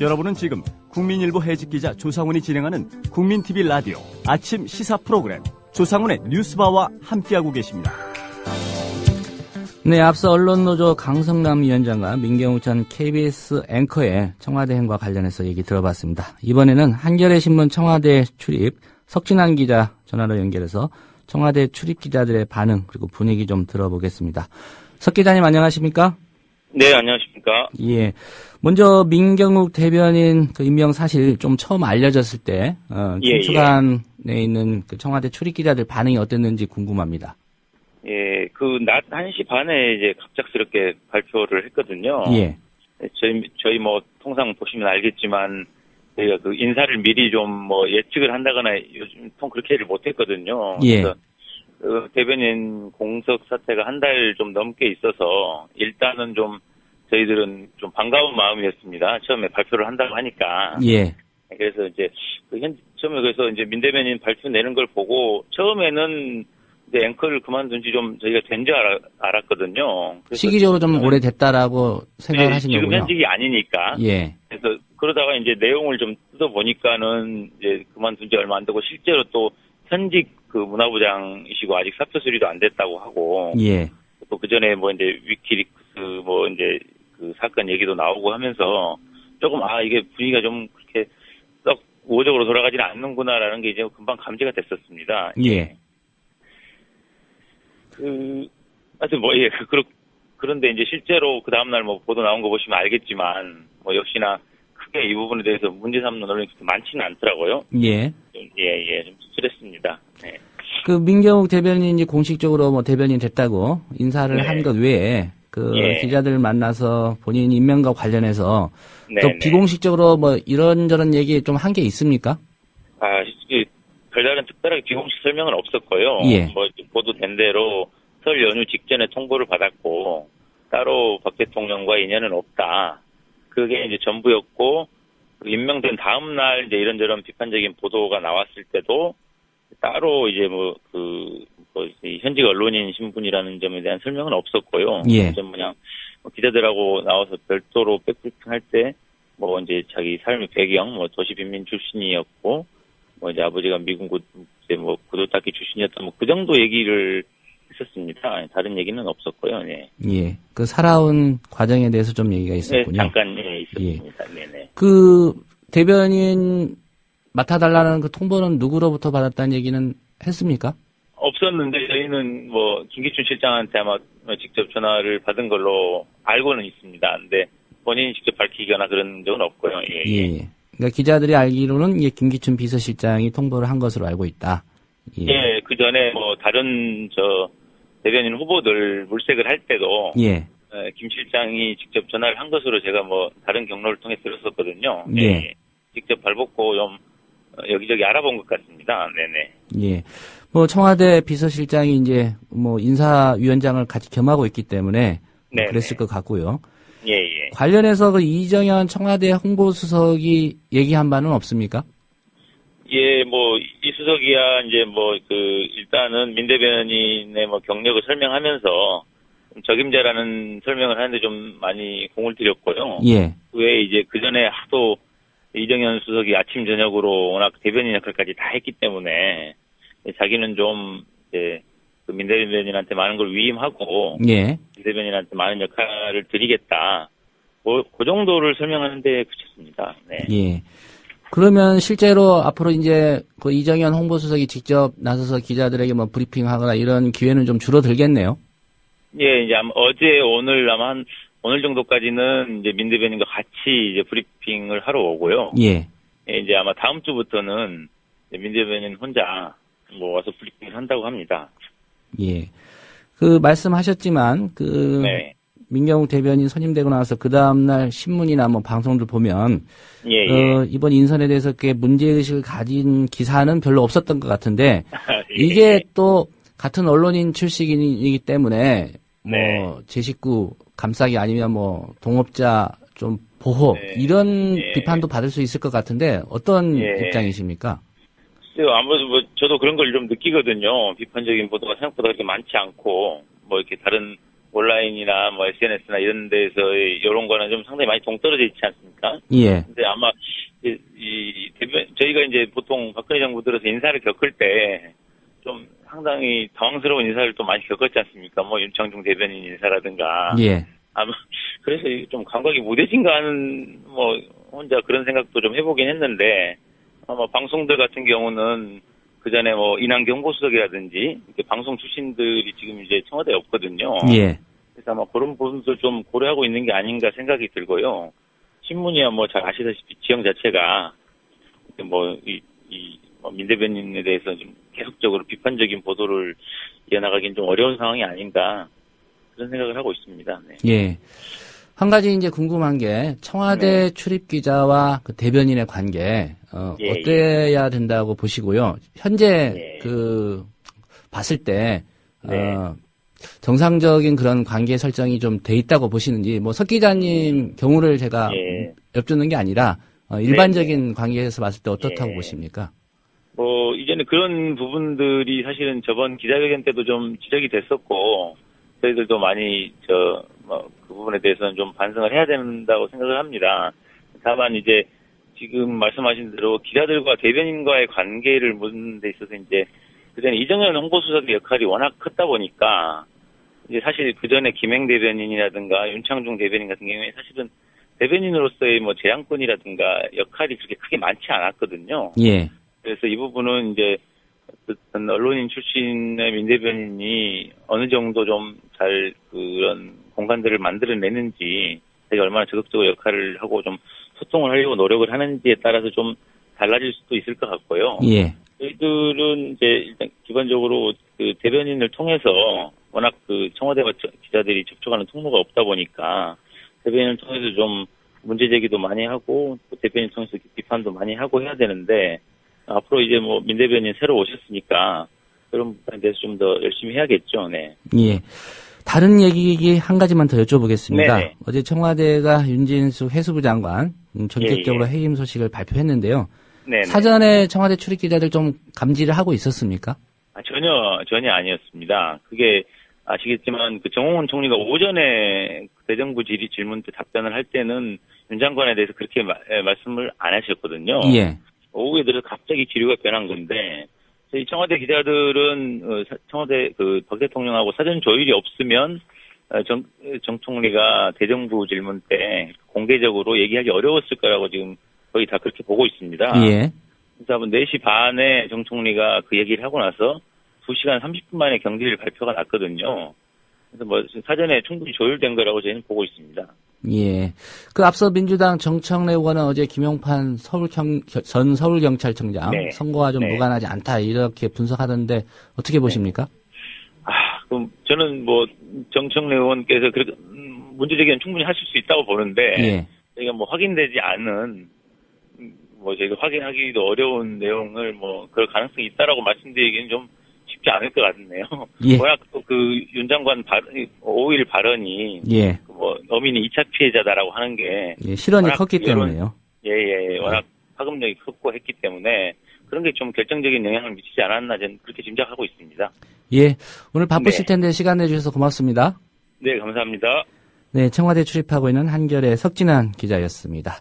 여러분은 지금 국민일보 해직기자 조상훈이 진행하는 국민TV 라디오 아침 시사 프로그램 조상훈의 뉴스바와 함께하고 계십니다. 네, 앞서 언론노조 강성남 위원장과 민경욱 전 KBS 앵커의 청와대 행과 관련해서 얘기 들어봤습니다. 이번에는 한겨레신문 청와대 출입 석진환 기자 전화로 연결해서 청와대 출입 기자들의 반응 그리고 분위기 좀 들어보겠습니다. 석 기자님 안녕하십니까? 네, 안녕하십니까? 예. 먼저 민경욱 대변인 그 임명 사실 좀 처음 알려졌을 때 중수관에 있는 그 청와대 출입 기자들 반응이 어땠는지 궁금합니다. 예, 그 낮 1시 반에 이제 갑작스럽게 발표를 했거든요. 예. 저희 뭐 통상 보시면 알겠지만 저희가 그 인사를 미리 좀 뭐 예측을 한다거나 요즘 통 그렇게를 못했거든요. 예. 그래서 그 대변인 공석 사태가 한 달 좀 넘게 있어서 일단은 좀 저희들은 좀 반가운 마음이었습니다. 처음에 발표를 한다고 하니까. 예. 그래서 이제 처음에 그래서 이제 민 대변인 발표 내는 걸 보고 처음에는 이제 앵커를 그만둔 지 좀 저희가 된 줄 알았거든요. 시기적으로 좀 오래됐다라고 생각을 하신 거군요. 지금 현직이 아니니까. 예. 그래서 그러다가 이제 내용을 좀 뜯어보니까는 이제 그만둔 지 얼마 안 되고 실제로 또 현직 그 문화부장이시고 아직 사표 수리도 안 됐다고 하고. 예. 또 그 전에 뭐 이제 위키리크스 뭐 이제 그 사건 얘기도 나오고 하면서 조금 이게 분위기가 좀 그렇게 썩 우호적으로 돌아가지는 않는구나라는 게 이제 금방 감지가 됐었습니다. 예. 하여튼 뭐, 그런데 이제 실제로 그 다음날 뭐 보도 나온 거 보시면 알겠지만, 뭐 역시나 크게 이 부분에 대해서 문제 삼는 언론이 많지는 않더라고요. 예. 좀 씁쓸했습니다. 네. 그 민경욱 대변인이 공식적으로 뭐 대변인 됐다고 인사를 한 것 외에 기자들 만나서 본인 임명과 관련해서 또 비공식적으로 뭐 이런저런 얘기 좀 한 게 있습니까? 별다른 특별하게 비공식 설명은 없었고요. 예. 뭐 보도된 대로 설 연휴 직전에 통보를 받았고 따로 박 대통령과 인연은 없다. 그게 이제 전부였고 임명된 다음 날 이제 이런저런 비판적인 보도가 나왔을 때도 따로 이제 현직 언론인 신분이라는 점에 대한 설명은 없었고요. 예. 좀 그냥 기자들하고 나와서 별도로 백브리핑할 때 뭐 이제 자기 삶의 배경, 뭐 도시 빈민 출신이었고. 뭐 이제 아버지가 미군 구도닦기 출신이었다 그 정도 얘기를 했었습니다. 다른 얘기는 없었고요. 네. 예. 그 살아온 과정에 대해서 좀 얘기가 있었군요. 네, 잠깐 있었습니다. 예. 네네. 그 대변인 맡아달라는 그 통보는 누구로부터 받았다는 얘기는 했습니까? 없었는데 저희는 뭐 김기춘 실장한테 아마 직접 전화를 받은 걸로 알고는 있습니다. 근데 본인이 직접 밝히거나 그런 적은 없고요. 예. 그러니까 기자들이 알기로는 김기춘 비서실장이 통보를 한 것으로 알고 있다. 예, 그 전에 뭐 다른 대변인 후보들 물색을 할 때도 김 실장이 직접 전화를 한 것으로 제가 뭐 다른 경로를 통해 들었었거든요. 예. 직접 발벗고 좀 여기저기 알아본 것 같습니다. 네네. 예. 뭐 청와대 비서실장이 이제 뭐 인사위원장을 같이 겸하고 있기 때문에 그랬을 것 같고요. 예. 관련해서 그 이정현 청와대 홍보수석이 얘기한 바는 없습니까? 예, 뭐, 이 수석이야, 이제 뭐, 일단은 민 대변인의 뭐 경력을 설명하면서 적임자라는 설명을 하는데 좀 많이 공을 들였고요. 예. 그 외에 이제 그 전에 하도 이정현 수석이 아침, 저녁으로 워낙 대변인 역할까지 다 했기 때문에 자기는 좀, 이제, 민 대변인한테 많은 걸 위임하고. 민 대변인한테 많은 역할을 드리겠다. 그 정도를 설명하는데 그쳤습니다. 네. 예. 그러면 실제로 앞으로 이제 그 이정현 홍보수석이 직접 나서서 기자들에게 뭐 브리핑하거나 이런 기회는 좀 줄어들겠네요. 예, 이제 아마 어제 오늘 아마 오늘 정도까지는 이제 민 대변인과 같이 이제 브리핑을 하러 오고요. 예. 이제 아마 다음 주부터는 민 대변인 혼자 뭐 와서 브리핑을 한다고 합니다. 예. 그 말씀하셨지만 민경욱 대변인 선임되고 나서 그 다음날 신문이나 뭐 방송들 보면 이번 인선에 대해서 꽤 문제의식을 가진 기사는 별로 없었던 것 같은데 이게 또 같은 언론인 출신이기 때문에 뭐 제 식구 감싸기 아니면 뭐 동업자 좀 보호 이런 비판도 받을 수 있을 것 같은데 어떤 입장이십니까? 아무래도 뭐 저도 그런 걸 좀 느끼거든요. 비판적인 보도가 생각보다 그렇게 많지 않고 뭐 이렇게 다른 온라인이나 뭐 SNS나 이런 데서의 여론과는 좀 상당히 많이 동떨어져 있지 않습니까? 예. 근데 아마 저희가 이제 보통 박근혜 정부 들어서 인사를 겪을 때 좀 상당히 당황스러운 인사를 또 많이 겪었지 않습니까? 뭐 윤창중 대변인 인사라든가. 예. 아마 그래서 좀 감각이 무뎌진가 하는 뭐 혼자 그런 생각도 좀 해보긴 했는데 아마 방송들 같은 경우는 그 전에 뭐 인한경보수석이라든지 이렇게 방송 출신들이 지금 이제 청와대에 없거든요. 예. 그래서 아마 그런 부분도 좀 고려하고 있는 게 아닌가 생각이 들고요. 신문이야 뭐 잘 아시다시피 지형 자체가 뭐 민 대변인에 대해서 좀 계속적으로 비판적인 보도를 이어나가기는 좀 어려운 상황이 아닌가 그런 생각을 하고 있습니다. 네. 예. 한 가지 이제 궁금한 게 청와대 네. 출입 기자와 그 대변인의 관계 예, 어때야 된다고 보시고요. 현재 예. 봤을 때 네. 정상적인 그런 관계 설정이 좀 돼 있다고 보시는지 뭐 석 기자님 경우를 제가 예. 엿듣는 게 아니라 일반적인 관계에서 봤을 때 어떻다고 예. 보십니까? 뭐 이제는 그런 부분들이 사실은 저번 기자회견 때도 좀 지적이 됐었고 저희들도 많이 그 부분에 대해서는 좀 반성을 해야 된다고 생각을 합니다. 다만 이제 지금 말씀하신 대로 기자들과 대변인과의 관계를 묻는 데 있어서 이제 그전에 이정현 홍보수석의 역할이 워낙 컸다 보니까 이제 사실 그전에 김행 대변인이라든가 윤창중 대변인 같은 경우에 사실은 대변인으로서의 뭐 재량권이라든가 역할이 그렇게 크게 많지 않았거든요. 예. 그래서 이 부분은 이제 어떤 언론인 출신의 민 대변인이 어느 정도 좀 잘 그런 공간들을 만들어내는지 자기가 얼마나 적극적으로 역할을 하고 좀 소통을 하려고 노력을 하는지에 따라서 좀 달라질 수도 있을 것 같고요. 예. 저희들은 이제 일단 기본적으로 그 대변인을 통해서 워낙 그 청와대와 기자들이 접촉하는 통로가 없다 보니까 대변인을 통해서 좀 문제 제기도 많이 하고 또 대변인 통해서 비판도 많이 하고 해야 되는데 앞으로 이제 뭐 민 대변인 새로 오셨으니까 그런 부분에 대해서 좀 더 열심히 해야겠죠. 네. 예. 다른 얘기 한 가지만 더 여쭤보겠습니다. 네네. 어제 청와대가 윤진수 해수부 장관 전격적으로 예. 해임 소식을 발표했는데요. 네네. 사전에 청와대 출입 기자들 좀 감지를 하고 있었습니까? 전혀 아니었습니다. 그게 아시겠지만 그 정홍원 총리가 오전에 대정부 질의 질문 때 답변을 할 때는 윤 장관에 대해서 그렇게 말씀을 안 하셨거든요. 예. 오후에 들어서 갑자기 기류가 변한 건데 저희 청와대 기자들은 청와대 그 박 대통령하고 사전 조율이 없으면 정 총리가 대정부 질문 때 공개적으로 얘기하기 어려웠을 거라고 지금 거의 다 그렇게 보고 있습니다. 예. 그래서 한번 4시 반에 정 총리가 그 얘기를 하고 나서 2시간 30분 만에 경질 발표가 났거든요. 그래서 뭐 사전에 충분히 조율된 거라고 저희는 보고 있습니다. 예. 그 앞서 민주당 정청래 의원은 어제 김용판 전 서울경찰청장 네. 선거와 좀 네. 무관하지 않다 이렇게 분석하던데 어떻게 보십니까? 그럼 저는 뭐 정청래 의원께서 그래도 문제 제기는 충분히 하실 수 있다고 보는데 예. 저희가 뭐 확인되지 않은 뭐 저희가 확인하기도 어려운 내용을 뭐 그럴 가능성이 있다라고 말씀드리기는 좀 쉽지 않을 것 같네요. 예. 워낙 또 그 윤 장관 5일 발언이 예. 뭐 어민이 2차 피해자다라고 하는 게 예. 실언이 워낙 컸기 때문에요. 예. 워낙 파급력이 컸고 했기 때문에 그런 게 좀 결정적인 영향을 미치지 않았나 저는 그렇게 짐작하고 있습니다. 예. 오늘 바쁘실 네. 텐데 시간 내주셔서 고맙습니다. 네, 감사합니다. 네, 청와대 출입하고 있는 한겨레 석진환 기자였습니다.